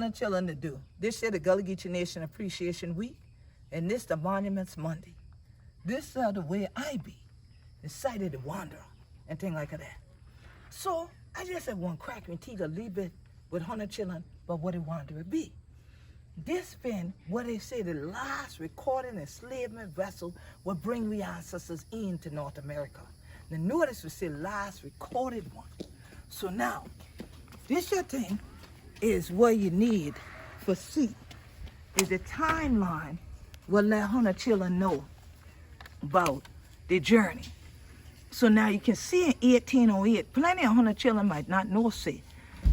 100 children to do. This year the Gullah Geechee Nation Appreciation Week, and this the Monuments Monday. This is the way I be, decided to wander and things like that. So I just said one crack and teeth a little bit with 100 children, but what it wanted to be. This been what they say the last recorded enslavement vessel will bring we ancestors into North America. Now notice we say last recorded one. So now, this your thing is what you need for see is the timeline will let 100 children know about the journey. So now you can see in 1808, plenty of 100 children might not know say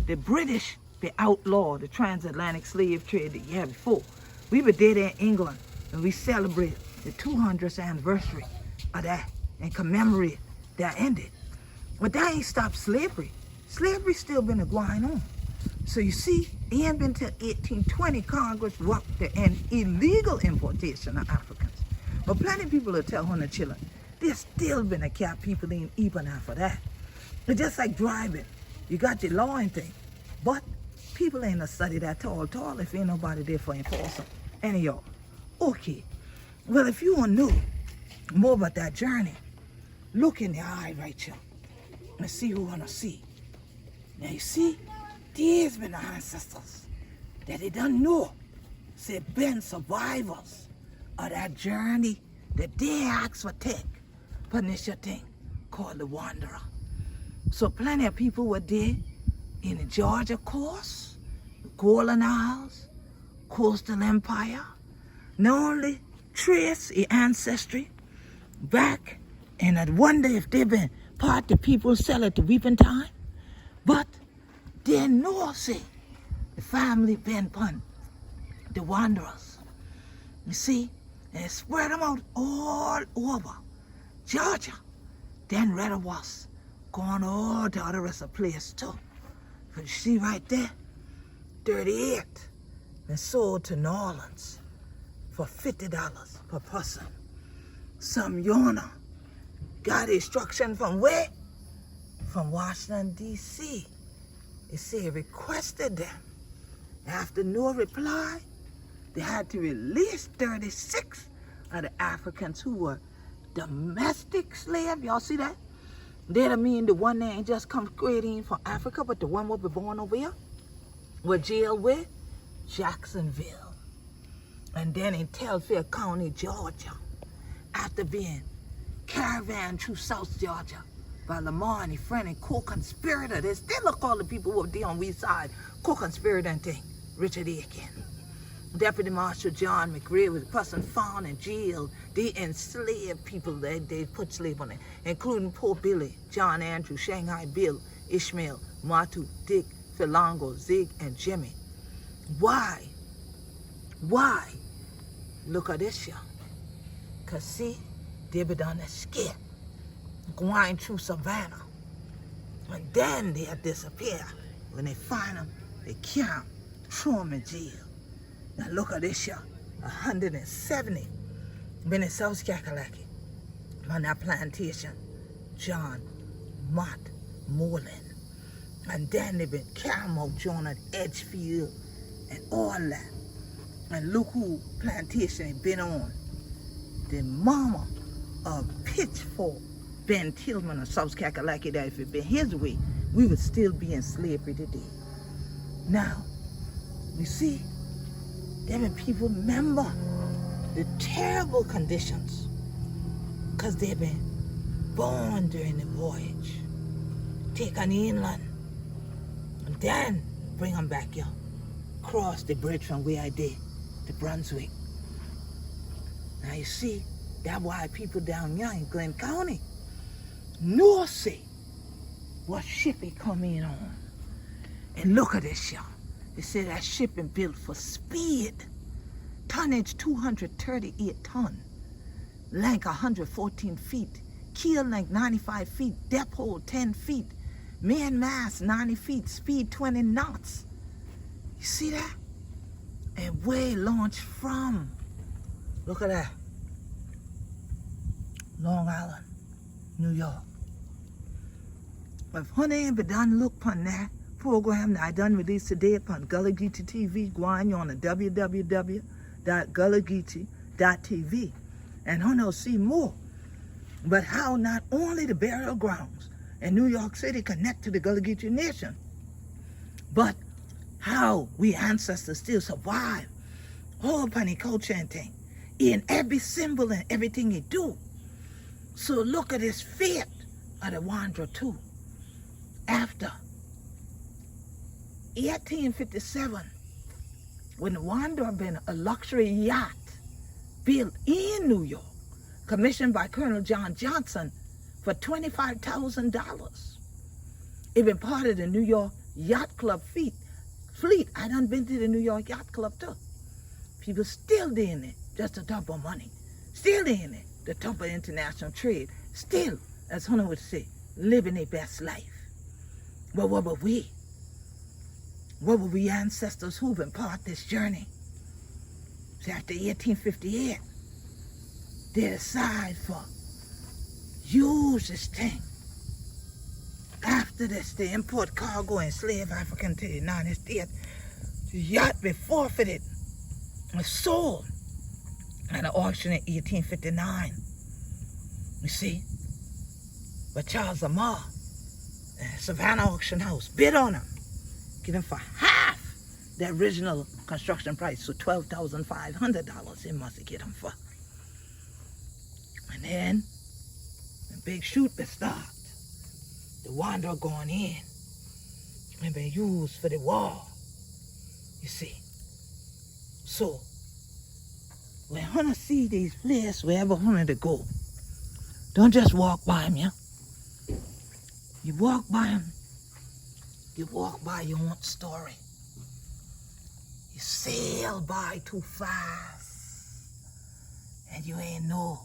the British they outlawed the transatlantic slave trade the year before. We were there in England and we celebrate the 200th anniversary of that and commemorate that ended. But that ain't stopped slavery. Slavery still been going on. So you see, it ain't been till 1820 Congress worked to end illegal importation of Africans. But plenty of people will tell 100 children, there's still been a cap people ain't even after that. It's just like driving. You got your law and thing, but people ain't a study that tall if ain't nobody there for enforcement. Anyhow, okay. Well, if you want to know more about that journey, look in the eye right here and see who wanna see. Now you see, these been the ancestors that they don't know, say been survivors of that journey that they asked for take, but this your thing called the wanderer. So plenty of people were there in the Georgia coast, Golden Isles, Coastal Empire, not only trace the ancestry back, and I wonder if they've been part of the people sell at the weeping time, but they know say the family been upon the wanderers. You see, and spread them out all over Georgia. Then Red was going all to other rest of the place too. But you see right there, 38 been sold to New Orleans for $50 per person. Some Yona got instruction from where? From Washington, D.C. They say requested them. After no reply, they had to release 36 of the Africans who were domestic slaves. Y'all see that? They don't mean the one that ain't just come straight in from Africa, but the one will be born over here. Were jailed with Jacksonville. And then in Telfair County, Georgia, after being caravan through South Georgia by Lamar and his friend and co-conspirator. They still look all the people who are there on we side, co-conspirator and thing, Richard Aiken. Deputy Marshal John McRae was a person found in jail. They enslaved people that they put slave on it, including Poor Billy, John Andrew, Shanghai Bill, Ishmael, Matu, Dick, Philango, Zig, and Jimmy. Why? Why? Look at this, y'all. Cause see, they be done escape, going through Savannah. And then they disappear. When they find them, they can't throw them in jail. Now look at this here, 170 been in South Carolina on that plantation, John Mott Moreland. And then they've been Carmel, John at Edgefield and all that. And look who plantation they been on. The mama of Pitchfork, Ben Tillman of South Carolina, that if it been his way, we would still be in slavery today. Now, you see, there been people remember the terrible conditions because they've been born during the voyage, taken inland, and then bring them back here, cross the bridge from where I did to Brunswick. Now you see, that's why people down here in Glenn County know say what ship it come in on. And look at this, y'all. They say that ship been built for speed. Tonnage 238 ton. Length 114 feet. Keel length 95 feet. Depth hold 10 feet. Main mass 90 feet. Speed 20 knots. You see that? And where it launched from? Look at that. Long Island, New York. If honey ain't been done look upon that program that I done released today upon Gullah Geechee TV. Go on you on the www.gullahgeechee.tv and Hunter see more. But how not only the burial grounds in New York City connect to the Gullah Geechee Nation, but how we ancestors still survive all upon the culture and thing in every symbol and everything he do. So look at his fate of the wanderer too. After 1857, when the wanderer been a luxury yacht built in New York, commissioned by Colonel John Johnson for $25,000. It been part of the New York Yacht Club fleet. I done been to the New York Yacht Club too. People still doing it just to dump on money. Still doing it to dump on international trade. Still, as Hunter would say, living their best life. But what were we? What were we ancestors who've been part of this journey? See, after 1858, they decide for use this thing. After this, they import cargo and slave African to the United States. The yacht be forfeited was sold at an auction in 1859. You see, but Charles Lamar, Savannah Auction House, bid on him, give him for half the original construction price, so $12,500 he must get him for. And then the big shoot be start. The wanderer going in and been used for the wall. You see. So when Hunter see these places, wherever Hunter to go, don't just walk by them, yeah? You walk by them, you walk by your own story. You sail by too fast, and you ain't know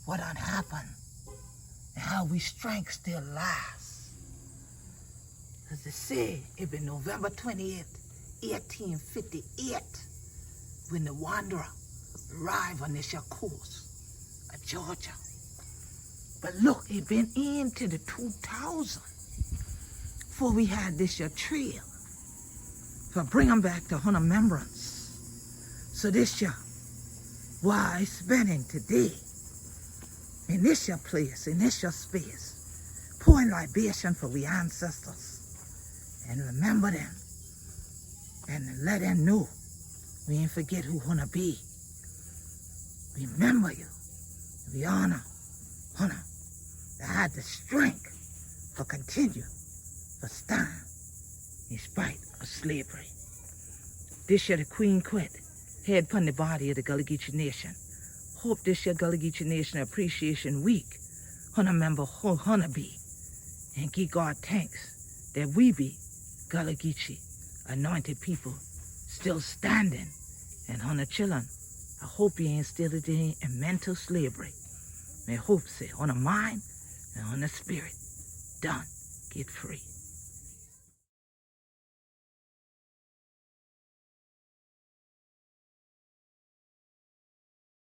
what done happened and how we strength still lasts. As they say, it been November 28th, 1858, when the wanderer arrived on this coast of Georgia. But look, it been into the 2000 before we had this trail. So bring them back to Hunter remembrance. So this why spending today in this place, in this space, pouring libation for we ancestors and remember them and let them know we ain't forget who Hunter be. Remember you. We honor Hunter that had the strength for continue, for stand in spite of slavery. This year the Queen Quet head upon the body of the Gullah Geechee Nation. Hope this year Gullah Geechee Nation Appreciation Week, Hunter remember who Hunter be, and give God thanks that we be Gullah Geechee anointed people still standing and Hunter children. I hope you ain't still in mental slavery. May hope say on the mind and on the spirit, done, get free.